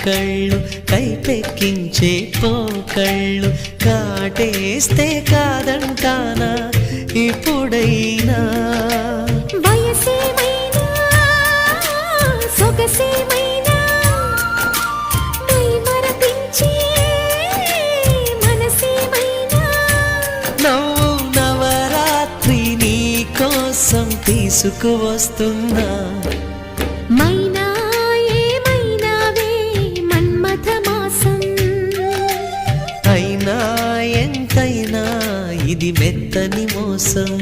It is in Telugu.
కళ్ళు కైపెక్కించే పోకళ్ళు కాటేస్తే కాదంటానా ఇప్పుడైనా వయసేమైనా సొగసేమైనా మై మరపించే మనసేమైనా నవ్వు నవరాత్రి నీ కోసం తీసుకువస్తున్నా మైనా ఏమైనావే మన్మథ మాసం అయినా ఎంతైనా ఇది మెత్తని మోసం